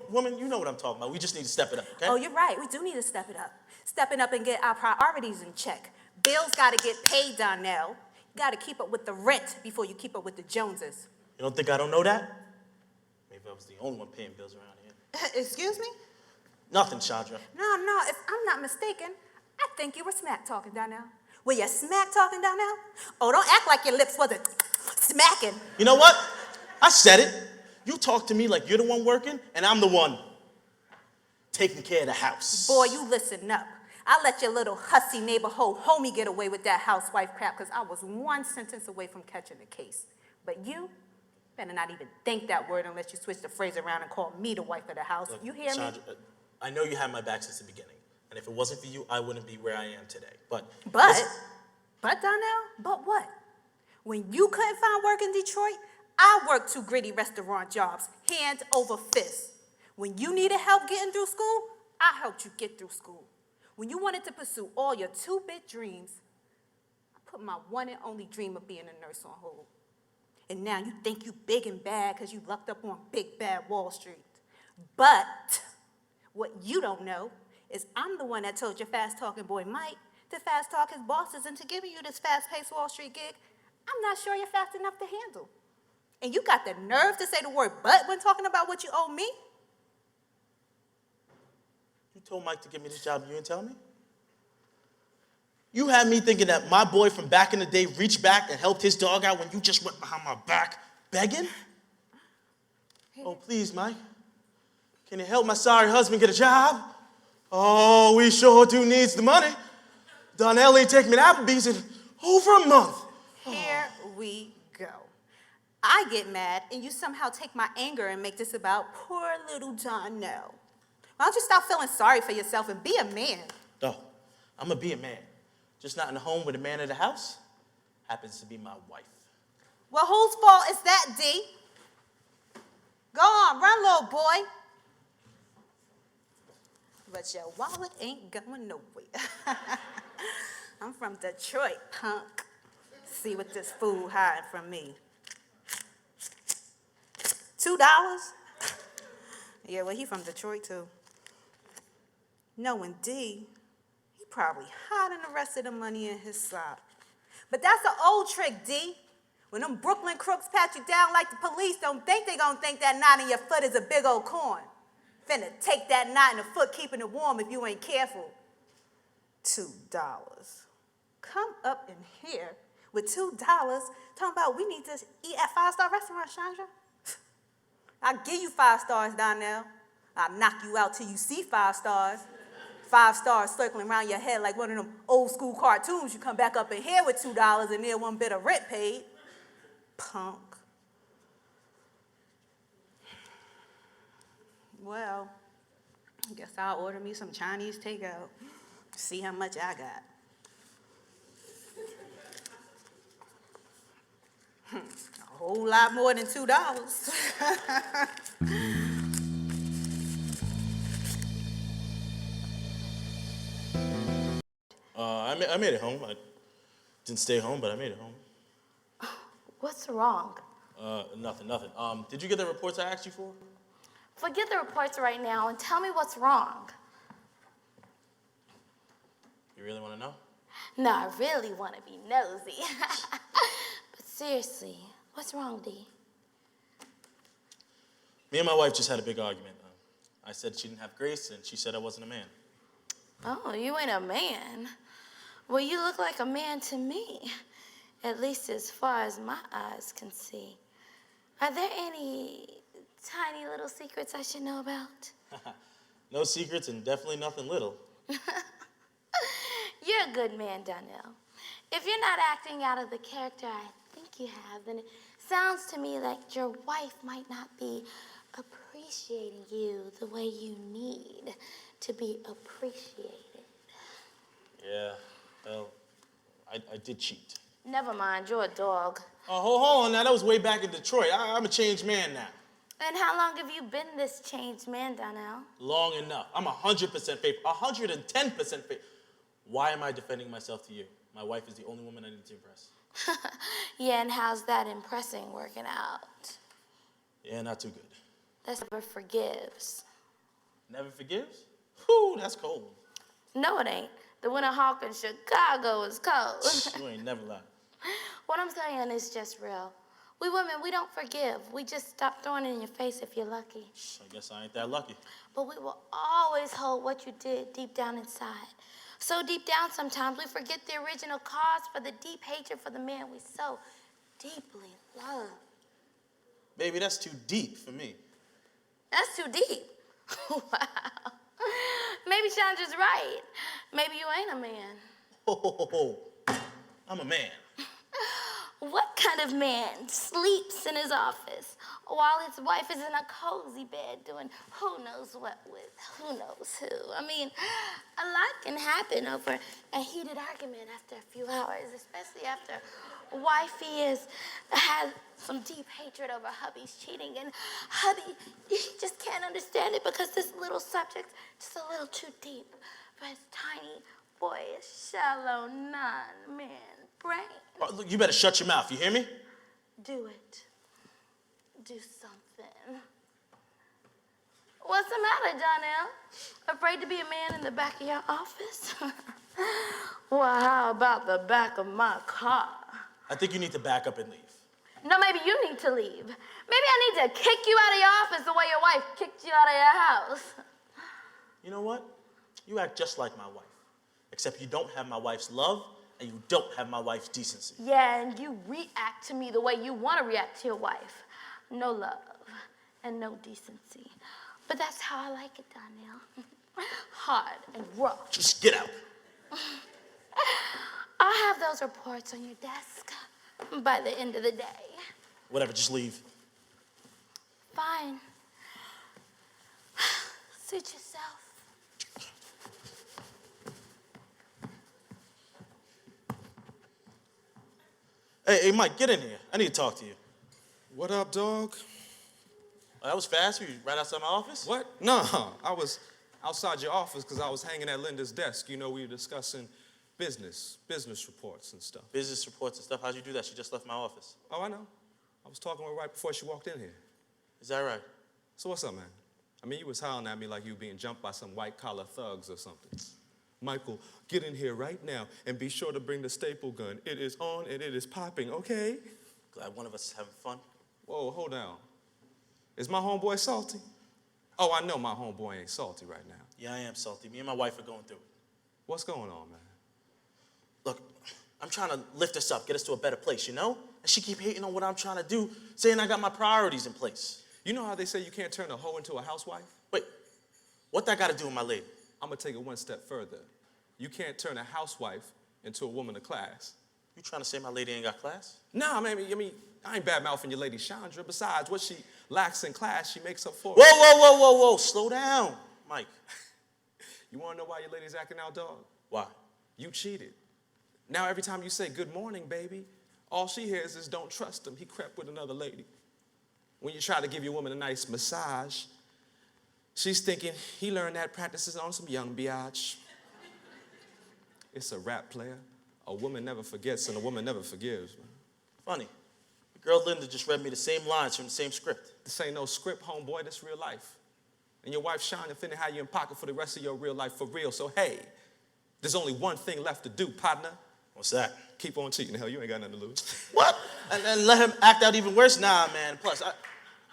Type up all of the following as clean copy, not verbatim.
Woman, you know what I'm talking about. We just need to step it up, okay? Oh, you're right. We do need to step it up. Stepping up and get our priorities in check. Bills got to get paid, Donnell. You got to keep up with the rent before you keep up with the Joneses. You don't think I don't know that? Maybe I was the only one paying bills around here. Excuse me? Nothing, Shandra. No, if I'm not mistaken, I think you were smack talking, Donnell. Were you smack talking, Donnell? Oh, don't act like your lips wasn't smacking. You know what? I said it. You talk to me like you're the one working, and I'm the one taking care of the house. Boy, you listen up. I let your little hussy neighborhood homie get away with that housewife crap because I was one sentence away from catching the case. But you better not even think that word unless you switch the phrase around and call me the wife of the house. Look, you hear Shandra, me? I know you had my back since the beginning. And if it wasn't for you, I wouldn't be where I am today. But Donnell, but what? When you couldn't find work in Detroit, I worked 2 gritty restaurant jobs, hand over fist. When you needed help getting through school, I helped you get through school. When you wanted to pursue all your 2-bit dreams, I put my one and only dream of being a nurse on hold. And now you think you big and bad because you lucked up on big bad Wall Street. But what you don't know is I'm the one that told your fast-talking boy Mike to fast-talk his bosses into giving you this fast-paced Wall Street gig I'm not sure you're fast enough to handle. And you got the nerve to say the word but when talking about what you owe me? You told Mike to give me this job and you didn't tell me? You had me thinking that my boy from back in the day reached back and helped his dog out when you just went behind my back begging? Oh, please, Mike. Can you help my sorry husband get a job? Oh, we sure do needs the money. Donnell ain't taking me to Applebee's in over a month. Here we go. I get mad, and you somehow take my anger and make this about poor little Donnell. Why don't you stop feeling sorry for yourself and be a man? Oh, I'm gonna be a man. Just not in the home where the man of the house happens to be my wife. Well, whose fault is that, D? Go on, run, little boy. But your wallet ain't going nowhere. I'm from Detroit, punk. See what this fool hiding from me. $2? Yeah, well, he from Detroit, too. Knowing D, he probably hiding the rest of the money in his sock. But that's an old trick, D. When them Brooklyn crooks pat you down like the police, don't think they gonna think that knot in your foot is a big old corn. Finna take that knot in the foot, keeping it warm if you ain't careful. $2. Come up in here with $2 talking about we need to eat at 5-star restaurant, Shandra. I'll give you 5 stars, Donnell. I'll knock you out till you see 5 stars. 5 stars circling around your head like one of them old school cartoons. You come back up in here with $2 and there 1 bit of rent paid. Punk. Well, I guess I'll order me some Chinese takeout. See how much I got. A whole lot more than $2. I made it home. I didn't stay home, but I made it home. What's wrong? Nothing. Did you get the reports I asked you for? Forget the reports right now and tell me what's wrong. You really want to know? No, I really want to be nosy. But seriously, what's wrong, D? Me and my wife just had a big argument. I said she didn't have grace, and she said I wasn't a man. Oh, you ain't a man? Well, you look like a man to me, at least as far as my eyes can see. Are there any tiny little secrets I should know about? No secrets and definitely nothing little. You're a good man, Donnell. If you're not acting out of the character I think you have, then it sounds to me like your wife might not be appreciating you the way you need to be appreciated. Yeah, well, I did cheat. Never mind, you're a dog. Oh, hold on now, that was way back in Detroit. I'm a changed man now. And how long have you been this changed man, Donnell? Long enough. I'm 100% faithful, 110% faithful. Why am I defending myself to you? My wife is the only woman I need to impress. Yeah, and how's that impressing working out? Yeah, not too good. that never forgives. Never forgives? Whew, that's cold. No, it ain't. The winter hawk in Chicago is cold. You ain't never lied. What I'm saying is just real. We women, we don't forgive. We just stop throwing it in your face if you're lucky. I guess I ain't that lucky. But we will always hold what you did deep down inside. So deep down sometimes we forget the original cause for the deep hatred for the man we so deeply love. Baby, that's too deep for me. That's too deep. Wow. Maybe Chandra's right. Maybe you ain't a man. Ho. I'm a man. What kind of man sleeps in his office while his wife is in a cozy bed doing who knows what with who knows who? I mean, a lot can happen over a heated argument after a few hours, especially after wifey has had some deep hatred over hubby's cheating, and hubby, he just can't understand it because this little subject is just a little too deep for his tiny, boyish, shallow, non-man brain. Oh, look, you better shut your mouth, you hear me? Do it. Do something. What's the matter, Donnell? Afraid to be a man in the back of your office? Well, how about the back of my car? I think you need to back up and leave. No, maybe you need to leave. Maybe I need to kick you out of your office the way your wife kicked you out of your house. You know what? You act just like my wife. Except you don't have my wife's love, and you don't have my wife's decency. Yeah, and you react to me the way you want to react to your wife. No love and no decency. But that's how I like it, Donnell. Hard and rough. Just get out. I'll have those reports on your desk by the end of the day. Whatever, just leave. Fine. Suit yourself. Hey, Mike, get in here. I need to talk to you. What up, dog? Oh, that was fast. Were you right outside my office? What? No, I was outside your office because I was hanging at Linda's desk. You know, we were discussing business reports and stuff. Business reports and stuff. How'd you do that? She just left my office. Oh, I know. I was talking to her right before she walked in here. Is that right? So what's up, man? I mean, you was howling at me like you were being jumped by some white-collar thugs or something. Michael, get in here right now and be sure to bring the staple gun. It is on and it is popping, okay? Glad one of us is having fun. Whoa, hold on. Is my homeboy salty? Oh, I know my homeboy ain't salty right now. Yeah, I am salty. Me and my wife are going through it. What's going on, man? Look, I'm trying to lift us up, get us to a better place, you know? And she keep hating on what I'm trying to do, saying I got my priorities in place. You know how they say you can't turn a hoe into a housewife? Wait, what that got to do with my lady? I'm gonna take it one step further. You can't turn a housewife into a woman of class. You trying to say my lady ain't got class? Nah, I mean, I ain't bad-mouthing your lady Shandra. Besides, what she lacks in class, she makes up for. Whoa, slow down, Mike. You wanna know why your lady's acting out, dog? Why? You cheated. Now every time you say, good morning, baby, all she hears is, don't trust him, he crept with another lady. When you try to give your woman a nice massage, she's thinking, he learned that practices on some young biatch. It's a rap, player. A woman never forgets and a woman never forgives, man. Funny. The girl Linda just read me the same lines from the same script. This ain't no script, homeboy, this real life. And your wife Shandra finna have you in pocket for the rest of your real life for real. So hey, there's only one thing left to do, partner. What's that? Keep on cheating. Hell, you ain't got nothing to lose. What? And let him act out even worse? Nah, man. Plus,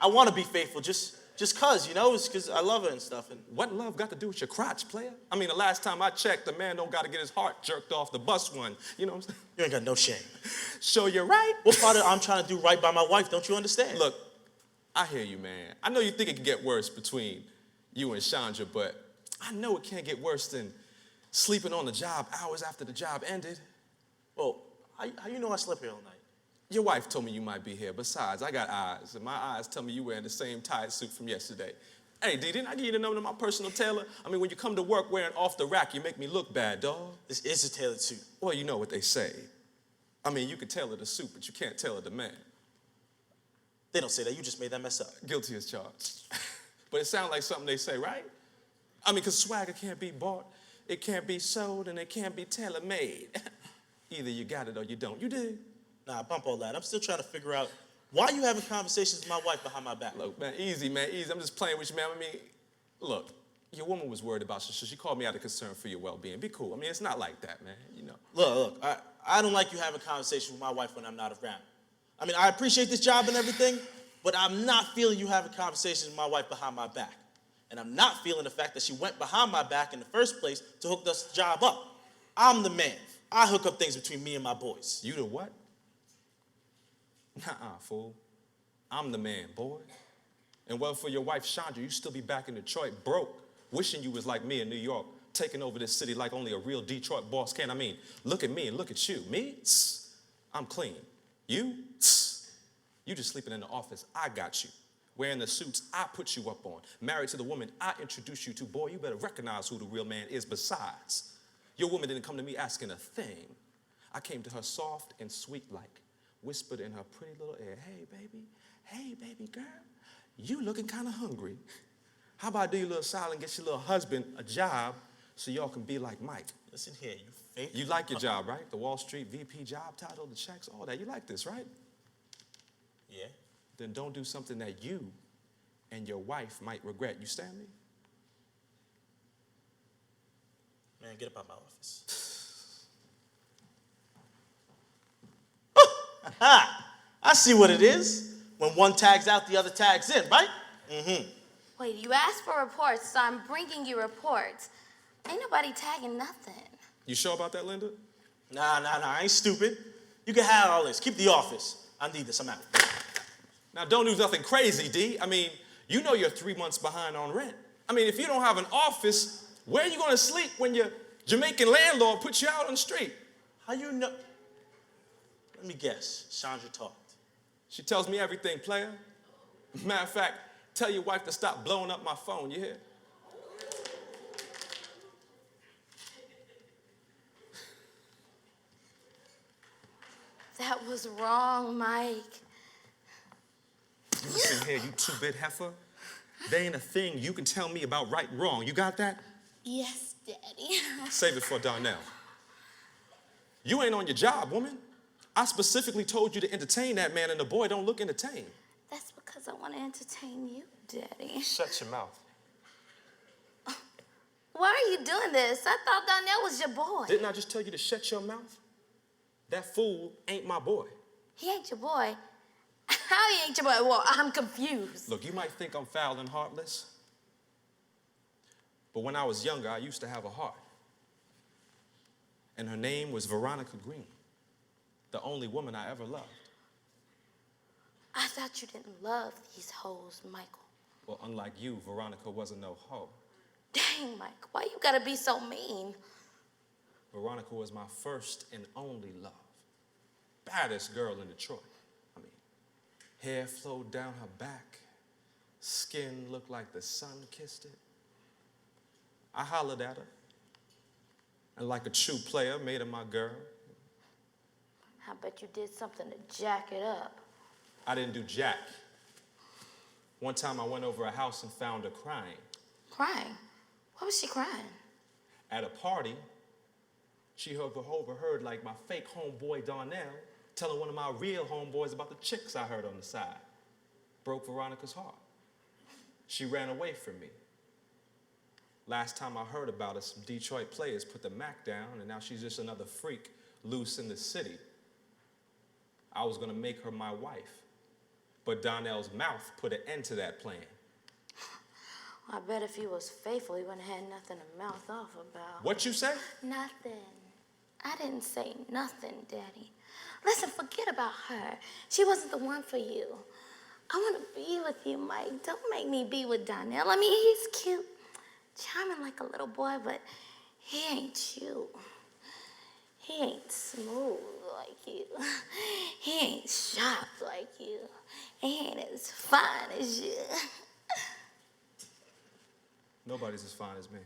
I want to be faithful just cause, you know? It's because I love her and stuff. And What love got to do with your crotch, player? I mean, the last time I checked, the man don't got to get his heart jerked off the bus one. You know what I'm saying? you ain't got no shame. So you're right. What part of I'm trying to do right by my wife don't you understand? Look, I hear you, man. I know you think it can get worse between you and Shandra, but I know it can't get worse than sleeping on the job hours after the job ended. Well, how you know I slept here all night? Your wife told me you might be here. Besides, I got eyes, and my eyes tell me you wearing the same tight suit from yesterday. Hey, D, didn't I give you the number to my personal tailor? I mean, when you come to work wearing off the rack, you make me look bad, dog. This is a tailored suit. Well, you know what they say. I mean, you can tailor the suit, but you can't tailor the man. They don't say that. You just made that mess up. Guilty as charged. But it sounds like something they say, right? I mean, because swagger can't be bought, it can't be sold, and it can't be tailor-made. Either you got it or you don't. You did. Nah, bump all that. I'm still trying to figure out Why are you having conversations with my wife behind my back? Look, man, easy, man, easy. I'm just playing with you, man. I mean, look, your woman was worried about you, so she called me out of concern for your well-being. Be cool. I mean, it's not like that, man, you know. Look, I don't like you having conversations with my wife when I'm not around. I mean, I appreciate this job and everything, but I'm not feeling you having conversations with my wife behind my back. And I'm not feeling the fact that she went behind my back in the first place to hook this job up. I'm the man. I hook up things between me and my boys. You the what? Nuh-uh, fool. I'm the man, boy. And well, for your wife, Shandra, you still be back in Detroit broke, wishing you was like me in New York, taking over this city like only a real Detroit boss can. I mean, look at me and look at you. Me? Tss, I'm clean. You? Tss, you just sleeping in the office. I got you. Wearing the suits I put you up on. Married to the woman I introduced you to. Boy, you better recognize who the real man is besides. Your woman didn't come to me asking a thing. I came to her soft and sweet-like, whispered in her pretty little ear, hey, baby girl, you looking kind of hungry. How about I do your little salad and get your little husband a job so y'all can be like Mike? Listen here, you fake. You like your job, right? The Wall Street VP job title, the checks, all that. You like this, right? Yeah. Then don't do something that you and your wife might regret. You stand me? Man, get up out my office. I see what it is. When one tags out, the other tags in, right? Mm-hmm. Wait, you asked for reports, so I'm bringing you reports. Ain't nobody tagging nothing. You sure about that, Linda? Nah, I ain't stupid. You can have all this. Keep the office. I need this. I'm out. Now, don't do nothing crazy, D. I mean, you know you're 3 months behind on rent. I mean, if you don't have an office, where are you going to sleep when your Jamaican landlord puts you out on the street? How you know? Let me guess. Shandra talked. She tells me everything, player. Matter of fact, tell your wife to stop blowing up my phone, you hear? That was wrong, Mike. You listen here, you two-bit heifer. There ain't a thing you can tell me about right and wrong. You got that? Yes, Daddy. Save it for Donnell. You ain't on your job, woman. I specifically told you to entertain that man, and the boy don't look entertained. That's because I want to entertain you, Daddy. Shut your mouth. Why are you doing this? I thought Donnell was your boy. Didn't I just tell you to shut your mouth? That fool ain't my boy. He ain't your boy. How he ain't your boy? Well, I'm confused. Look, you might think I'm foul and heartless, but when I was younger, I used to have a heart. And her name was Veronica Green, the only woman I ever loved. I thought you didn't love these hoes, Michael. Well, unlike you, Veronica wasn't no hoe. Dang, Mike, why you gotta be so mean? Veronica was my first and only love. Baddest girl in Detroit. I mean, hair flowed down her back. Skin looked like the sun kissed it. I hollered at her. And like a true player, made her my girl. I bet you did something to jack it up. I didn't do jack. One time I went over a house and found her crying. Crying? Why was she crying? At a party, she overheard like my fake homeboy Donnell telling one of my real homeboys about the chicks I heard on the side. Broke Veronica's heart. She ran away from me. Last time I heard about her, some Detroit players put the Mac down, and now she's just another freak loose in the city. I was gonna make her my wife, but Donnell's mouth put an end to that plan. I bet if he was faithful, he wouldn't have had nothing to mouth off about. What you say? Nothing. I didn't say nothing, Daddy. Listen, forget about her. She wasn't the one for you. I want to be with you, Mike. Don't make me be with Donnell. I mean, he's cute, charming like a little boy, but he ain't you. He ain't smooth like you. He ain't sharp like you. He ain't as fine as you. Nobody's as fine as me.